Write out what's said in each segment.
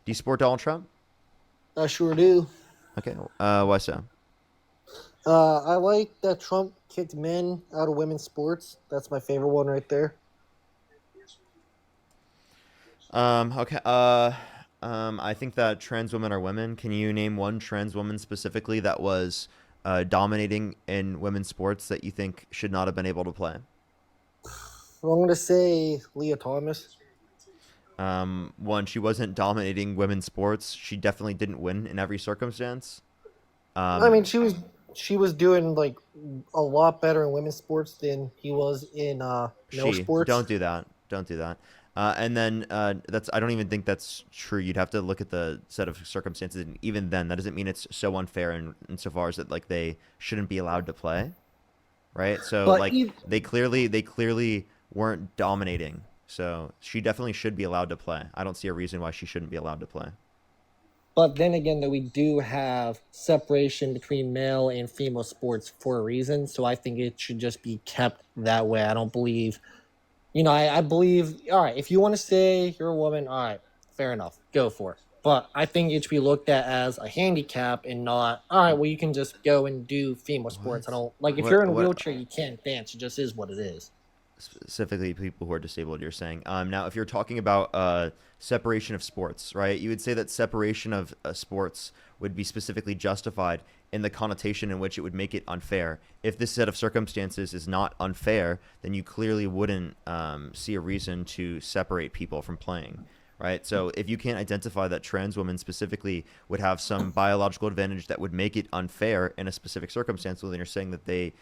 Do you support Donald Trump? I sure do. Okay. Why so? I like that Trump kicked men out of women's sports. That's my favorite one right there. Okay. I think that trans women are women. Can you name one trans woman specifically that was dominating in women's sports that you think should not have been able to play? I'm going to say Leah Thomas. One, she wasn't dominating women's sports. She definitely didn't win in every circumstance. I Um, mean, she was doing like a lot better in women's sports than he was in male she sports. don't do that. Don't do that. And then that's I don't even think that's true. You'd have to look at the set of circumstances, and even then, that doesn't mean it's so unfair insofar as that like they shouldn't be allowed to play, right? So But like they clearly weren't dominating. So she definitely should be allowed to play. I don't see a reason why she shouldn't be allowed to play. but then again, though we do have separation between male and female sports for a reason. So I think it should just be kept that way. I don't believe I believe, all right, if you want to say you're a woman, all right, fair enough, go for it. But I think it should be looked at as a handicap and not, all right, well, you can just go and do female sports. I What? don't, like, if you're What? in a What? wheelchair, you can't dance. It just is what it is. Specifically people who are disabled, you're saying. Now if you're talking about separation of sports, right, you would say that separation of sports would be specifically justified in the connotation in which it would make it unfair. If this set of circumstances is not unfair, then you clearly wouldn't see a reason to separate people from playing, right? So if you can't identify that trans women specifically would have some biological advantage that would make it unfair in a specific circumstance, well, then you're saying that they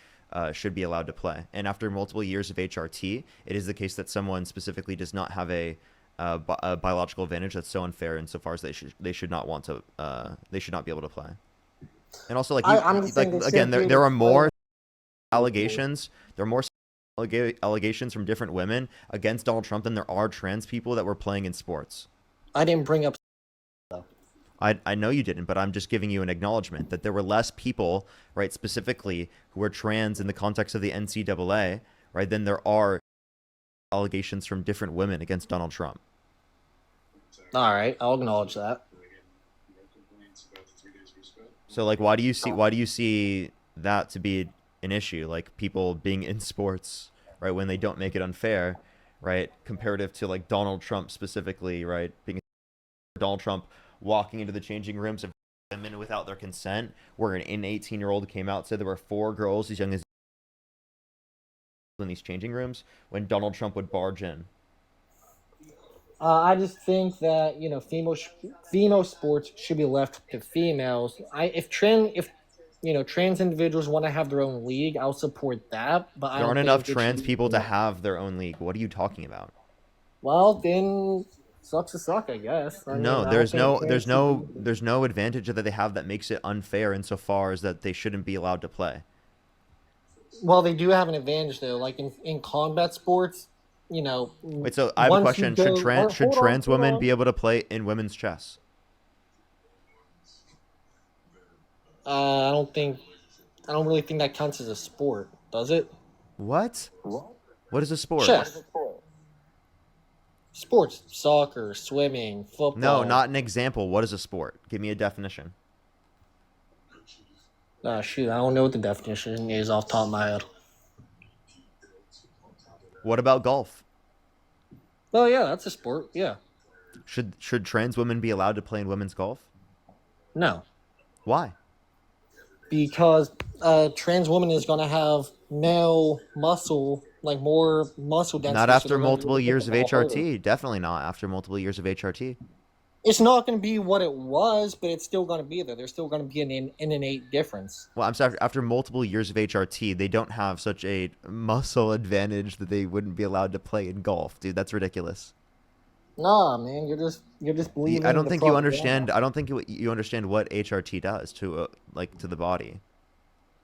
should be allowed to play. And after multiple years of HRT, it is the case that someone specifically does not have a biological advantage that's so unfair insofar as they should not want to they should not be able to play. And also, like I'm just like saying they again, shouldn't be there able are to play. more allegations. There are more allegations from different women against Donald Trump than there are trans people that were playing in sports. I didn't bring up. I know you didn't, but I'm just giving you an acknowledgement that there were less people, right, specifically who were trans in the context of the NCAA, right, than there are allegations from different women against Donald Trump. All right, I'll acknowledge that. So like why do you see that to be an issue? Like people being in sports, right, when they don't make it unfair, right, comparative to like Donald Trump specifically, right, being Donald Trump walking into the changing rooms of women without their consent, where an 18-year-old came out said there were four girls as young as in these changing rooms when Donald Trump would barge in. I just think that female sports should be left to females. If trans individuals want to have their own league, I'll support that. But I There aren't don't enough think it should trans be people to female. have their own league. What are you talking about? Well, then sucks to suck, I guess. I mean, No, I don't there's think no trans there's should no be. there's no advantage that they have that makes it unfair insofar as that they shouldn't be allowed to play. Well, they do have an advantage though. Like in combat sports, Wait, so I have a once you question. Should go, trans should hold on, trans hold women on. be able to play in women's chess? I don't think I don't really think that counts as a sport, does it? What? What is a sport? Chess, sports, soccer, swimming, No, football. not an example. What is a sport? Give me a definition. Shoot, I don't know what the definition is off the top of my head. What about golf? Oh yeah, that's a sport. Yeah. Should trans women be allowed to play in women's golf? No, Why? because a trans woman is going to have male muscle, like more muscle Not density, so after they're going to be able multiple to hit the years of ball harder. HRT. Definitely not after multiple years of HRT. It's not going to be what it was, but it's still going to be there. There's still going to be an innate difference. Well, I'm sorry. After multiple years of HRT, they don't have such a muscle advantage that they wouldn't be allowed to play in golf, dude. That's ridiculous. Nah, man, you're just I believing don't the think you propaganda. understand. I don't think you understand what HRT does to like to the body.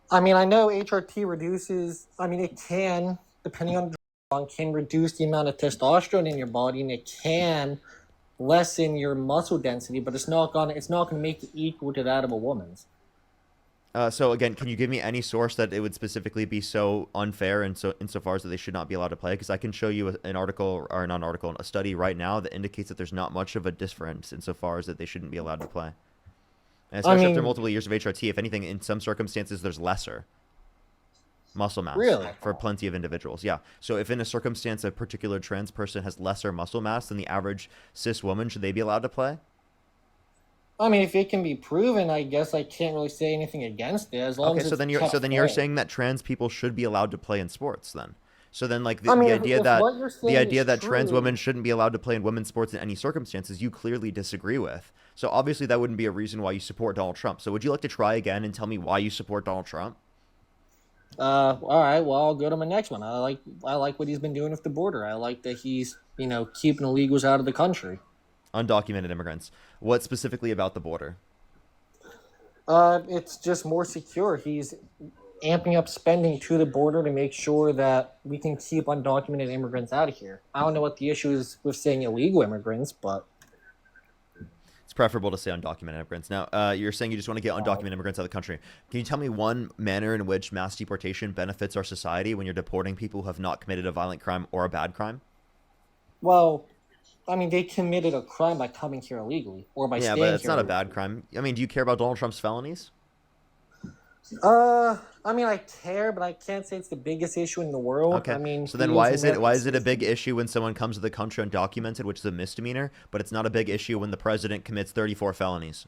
I mean, I know HRT reduces. I mean, it can, depending on the drug, can reduce the amount of testosterone in your body, and it can lessen your muscle density, but it's not gonna make it equal to that of a woman's. So again, can you give me any source that it would specifically be so unfair and so insofar as that they should not be allowed to play? Because I can show you an article or not an article, a study right now that indicates that there's not much of a difference insofar as that they shouldn't be allowed to play. And I especially after mean, multiple years of HRT, if anything, in some circumstances, there's lesser muscle mass really? for plenty of individuals. Yeah. So if in a circumstance a particular trans person has lesser muscle mass than the average cis woman, should they be allowed to play? I mean, if it can be proven, I guess I can't really say anything against it as long Okay, as it's kept you're fair. saying that trans people should be allowed to play in sports then. So then like I mean, the if, idea if that what you're saying is trans true, women shouldn't be allowed to play in women's sports in any circumstances, you clearly disagree with. So obviously that wouldn't be a reason why you support Donald Trump. So would you like to try again and tell me why you support Donald Trump? all right, well, I'll go to my next one. I like what he's been doing with the border. I like that he's keeping illegals out of the country. Undocumented immigrants. What specifically about the border? It's just more secure. He's amping up spending to the border to make sure that we can keep undocumented immigrants out of here. I don't know what the issue is with saying illegal immigrants, but It's preferable to say undocumented immigrants. Now, you're saying you just want to get uh, undocumented immigrants out of the country. Can you tell me one manner in which mass deportation benefits our society when you're deporting people who have not committed a violent crime or a bad crime? well, I mean, they committed a crime by coming here illegally or by Yeah, but staying it's here not a illegally. bad crime. I mean, do you care about Donald Trump's felonies? I mean, I care, but I can't say it's the biggest issue in the world. I Okay. mean, So then he is why an is it American a big citizen. issue when someone comes to the country undocumented, which is a misdemeanor, but it's not a big issue when the president commits 34 felonies?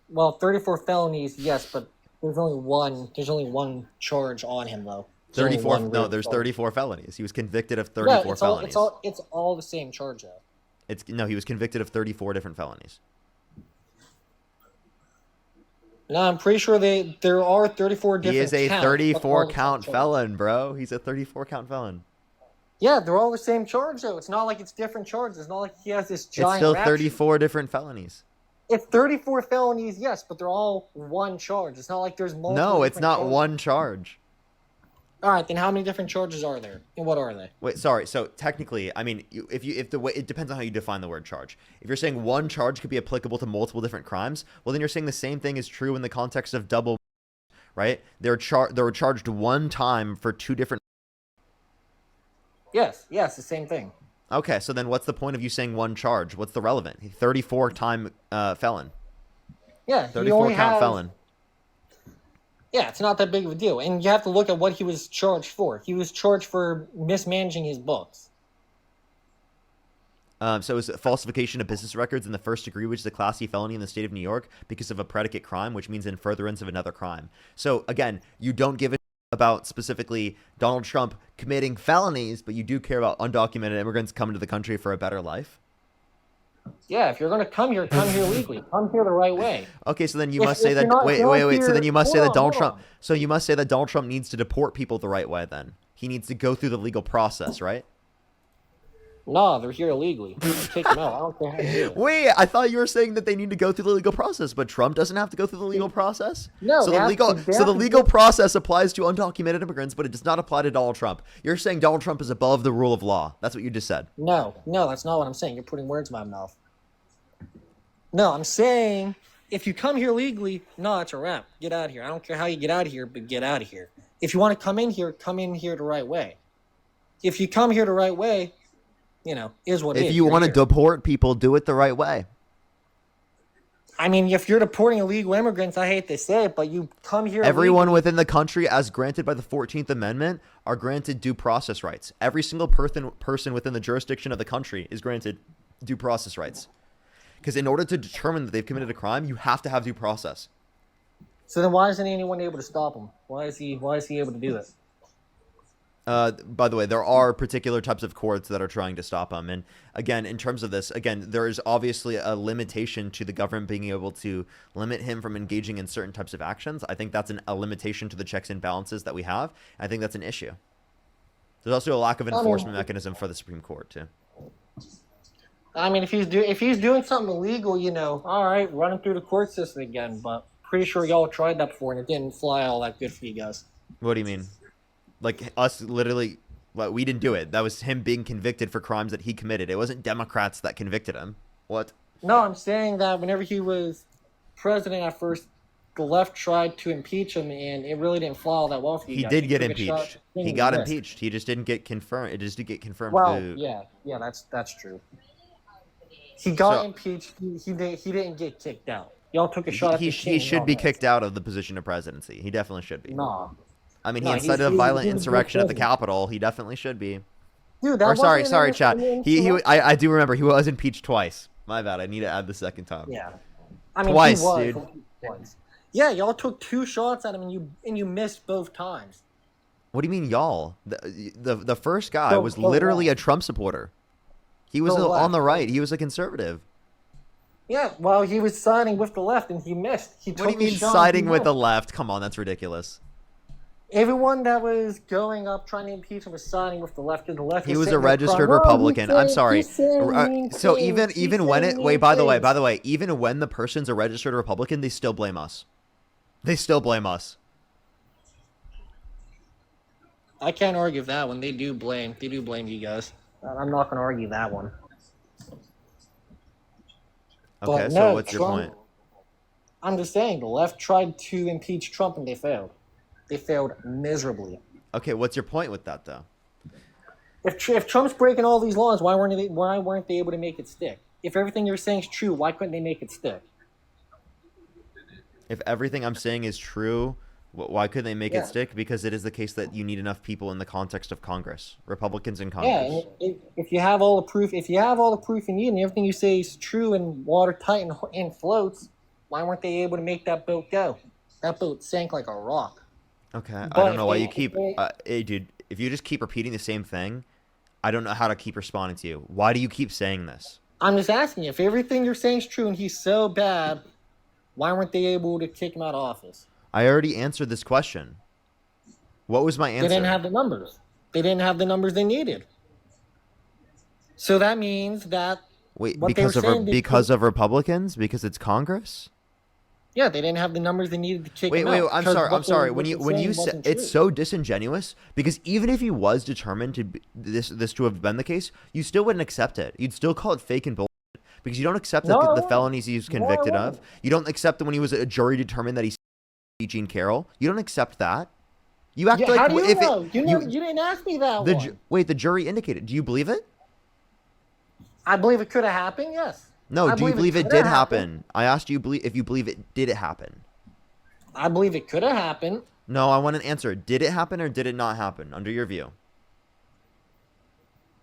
Well, 34 felonies, yes, but there's only one. There's only one charge on him, though. There's only 34 one no, real there's charge. 34 felonies. He was convicted of Yeah, 34 it's all. It's felonies. all. It's all the same charge, though. It's no, he was convicted of 34 different felonies. No, I'm pretty sure there are 34 He is different a counts, but 34 all the same count charge. felon, bro. He's a 34 count felon. Yeah, they're all the same charge, though. It's not like it's different charges. It's not like he has this It's giant still rap sheet. 34 different felonies. It's 34 felonies, yes, but they're all one charge. It's not like there's multiple No, it's different not charges. one charge. All right, then how many different charges are there, and what are they? Wait, sorry. So technically, I mean, if the way it depends on how you define the word charge. If you're saying one charge could be applicable to multiple different crimes, well, then you're saying the same thing is true in the context of double, right? They were charged one time for two different. Yes, yes, the same thing. Okay, so then what's the point of you saying one charge? What's the relevant? 34 time felon, Yeah, he 34 only count has. felon. Yeah, it's not that big of a deal, and you have to look at what he was charged for. He was charged for mismanaging his books. So it's falsification of business records in the first degree, which is a Class C felony in the state of New York because of a predicate crime, which means in furtherance of another crime. So again, you don't give a about specifically Donald Trump committing felonies, but you do care about undocumented immigrants coming to the country for a better life. Yeah, if you're gonna come here legally. Come here the right way. Okay, so then you If, must say if you're that. not if you're not Wait. So then here, you must say hold that on, Donald hold Trump. on. So you must say that Donald Trump needs to deport people the right way. Then he needs to go through the legal process, right? No, they're here illegally. Kick them out. I don't care how you do it. Wait, I thought you were saying that they need to go through the legal process, but Trump doesn't have to go through the legal process. No, So they have to. They so the have to legal give. process applies to undocumented immigrants, but it does not apply to Donald Trump. You're saying Donald Trump is above the rule of law. That's what you just said. No, no, that's not what I'm saying. You're putting words in my mouth. No, I'm saying if you come here legally, no, it's a wrap. Get out of here. I don't care how you get out of here, but get out of here. If you want to come in here the right way. If you come here the right way, is what it If is. you You're want to here. deport people, do it the right way. I mean, if you're deporting illegal immigrants, I hate to say it, but you come here Everyone illegally. within the country, as granted by the 14th Amendment, are granted due process rights. Every single person within the jurisdiction of the country is granted due process rights. Because in order to determine that they've committed a crime, you have to have due process. So then why isn't anyone able to stop him? Why is he able to do this? By the way, there are particular types of courts that are trying to stop him. And again, in terms of this, again, there is obviously a limitation to the government being able to limit him from engaging in certain types of actions. I think that's a limitation to the checks and balances that we have. I think that's an issue. There's also a lack of I mean, enforcement mechanism for the Supreme Court, too. if he's doing something illegal, all right, run him through the court system again. But pretty sure y'all tried that before and it didn't fly all that good for you guys. What do you mean? Like us literally, well, we didn't do it. That was him being convicted for crimes that he committed. It wasn't Democrats that convicted him. What? No, I'm saying that whenever he was president at first, the left tried to impeach him, and it really didn't fly all that well for you He guys. did You get took a shot at impeached. the thing He and you got missed. impeached. He just didn't get confirmed. It just didn't get confirmed Well, to. yeah, that's true. He got So impeached. He didn't get kicked out. Y'all took a he, shot at he, the he king. should Y'all be missed. kicked out of the position of presidency. He definitely should be. Nah, I mean, he nah. incited a violent He was a good insurrection at the president. Capitol. He definitely should be. Dude, Or that wasn't sorry, chat. an He insurrection. I do remember he was impeached twice. My bad. I need to add the second time. Yeah, I mean he Twice, was dude. once. Yeah, y'all took two shots at him and you missed both times. What do you mean, y'all? The first guy The was the literally a left, Trump supporter. He the was on the left. right. He was a conservative. Yeah, well, he was siding with the left and he missed. He What do you took a mean shot and he siding with the missed. left? Come on, that's ridiculous. Everyone that was going up trying to impeach him was siding with the left, and the left He was was a sitting there crying, registered "Oh, Republican. I'm sorry. he's saying mean So things. He's even when saying it wait, mean by the things." way, even when the person's a registered Republican, they still blame us. They still blame us. I can't argue that one. They do blame you guys. I'm not gonna argue that one. Okay, But so no, what's your point? Trump. I'm just saying the left tried to impeach Trump and they failed. They failed miserably. Okay, what's your point with that though? If Trump's breaking all these laws, why weren't they able to make it stick? If everything you're saying is true, why couldn't they make it stick? If everything I'm saying is true, why couldn't they make it Yeah. stick? Because it is the case that you need enough people in the context of Congress, Republicans in Yeah, Congress. and if you have all the proof, if you have all the proof you need, and everything you say is true and watertight and floats, why weren't they able to make that boat go? That boat sank like a rock. Okay, I But don't know if why they, you if keep. they Hey, dude, if you just keep repeating the same thing, I don't know how to keep responding to you. Why do you keep saying this? I'm just asking you, if everything you're saying is true and he's so bad, why weren't they able to kick him out of office? I already answered this question. What was my They didn't answer? have the numbers. They didn't have the numbers they needed. So that means that Wait, what they were saying, because of Republicans? Because it's Congress? yeah, they didn't have the numbers they needed to kick Wait, him wait, out. I'm because sorry. I'm what they sorry. were When you say wasn't it's true. so disingenuous because even if he was determined to be, this to have been the case, you still wouldn't accept it. You'd still call it fake and bullshit because you don't accept No, I the wouldn't. felonies he was No, I convicted of. wouldn't. You don't accept that when he was a jury determined that he Gene Carroll. You don't accept that. You act Yeah, like how do you if know? it You didn't ask me that the one. wait, the jury indicated. Do you believe it? I believe it could have happened. Yes. No, I do you believe it could did have happened. happen? I asked you if you believe it did it happen. I believe it could have happened. No, I want an answer. Did it happen or did it not happen under your view?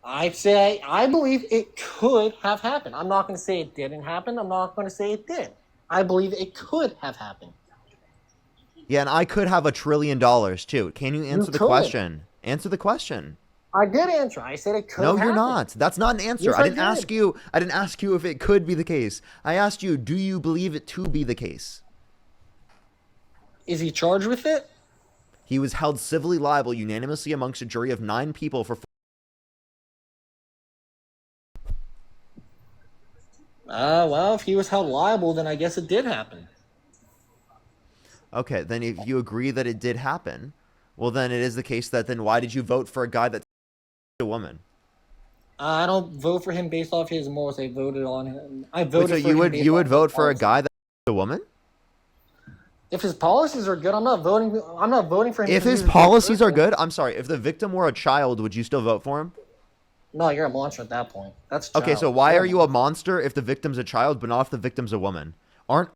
I say I believe it could have happened. I'm not going to say it didn't happen. I'm not going to say it did. I believe it could have happened. Yeah, and I could have $1 trillion too. Can you answer the could. question? Answer the question. I did answer. I said it could No, have you're happened. not. That's not an answer. Yes, I I didn't did. ask you. I didn't ask you if it could be the case. I asked you, do you believe it to be the case? Is he charged with it? He was held civilly liable unanimously amongst a jury of 9 people for. Well, if he was held liable, then I guess it did happen. Okay, then if you agree that it did happen, well, then it is the case that then why did you vote for a guy that's a woman? I don't vote for him based off his morals. I voted on him. I Wait, voted so for him based you off would his vote for a policies. guy that's a woman? If his policies are good, I'm not voting. I'm not voting for him. If because his he's a good policies are person. good, I'm sorry. If the victim were a child, would you still vote for him? No, you're a monster at that point. That's Okay, so child. why You're are you a monster if the victim's a child, but not if the victim's a woman? Aren't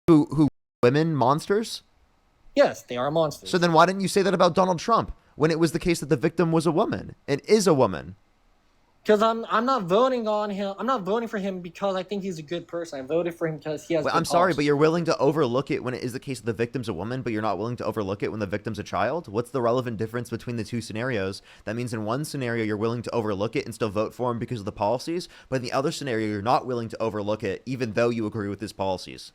who women monsters? Yes, they are monsters. So then why didn't you say that about Donald Trump when it was the case that the victim was a woman and is a woman? Because I'm not voting on him. I'm not voting for him because I think he's a good person. I voted for him because he has. Well, good I'm sorry, but policies. you're willing to overlook it when it is the case that the victim's a woman, but you're not willing to overlook it when the victim's a child? What's the relevant difference between the two scenarios? That means in one scenario, you're willing to overlook it and still vote for him because of the policies, but in the other scenario, you're not willing to overlook it even though you agree with his policies.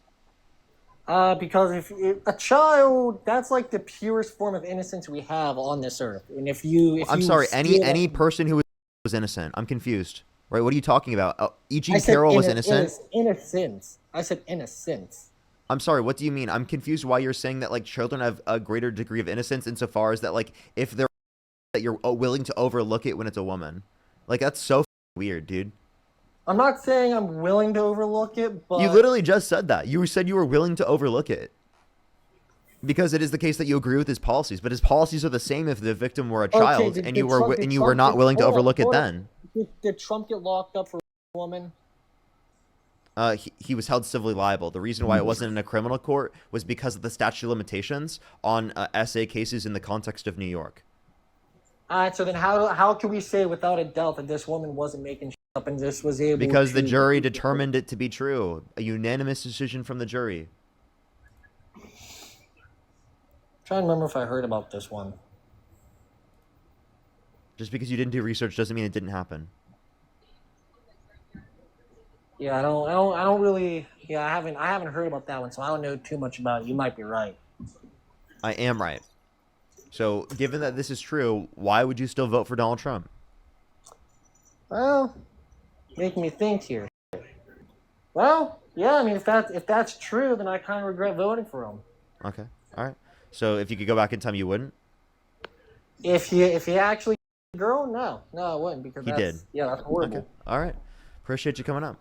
Because if a child, that's like the purest form of innocence we have on this earth. And if you, I'm sorry, any person who was innocent. I'm confused. Right? What are you talking about? E. Jean Carroll was innocent. Innocence. I said innocence. I'm sorry, what do you mean? I'm confused why you're saying that like children have a greater degree of innocence insofar as that like if they're that you're willing to overlook it when it's a woman. Like that's so weird, dude. I'm not saying I'm willing to overlook it, but You literally just said that. You said you were willing to overlook it. Because it is the case that you agree with his policies, but his policies are the same if the victim were a Okay, child and you were not willing to overlook it then. Did Trump get locked up for a woman? He was held civilly liable. The reason why it wasn't in a criminal court was because of the statute of limitations on SA cases in the context of New York. All right, so then how can we say without a doubt that this woman wasn't making shit up and just was able Because to... the jury determined it to be true. A unanimous decision from the jury. I'm trying to remember if I heard about this one. Just because you didn't do research doesn't mean it didn't happen. Yeah, I don't really. Yeah, I haven't heard about that one, so I don't know too much about it. You might be right. I am right. So, given that this is true, why would you still vote for Donald Trump? Well, making me think here. Well, yeah, I mean, if that's true, then I kind of regret voting for him. Okay, all right. So, if you could go back in time, you wouldn't? If he actually girl, no, I wouldn't because He did. Yeah, that's horrible. Okay, all right. Appreciate you coming up.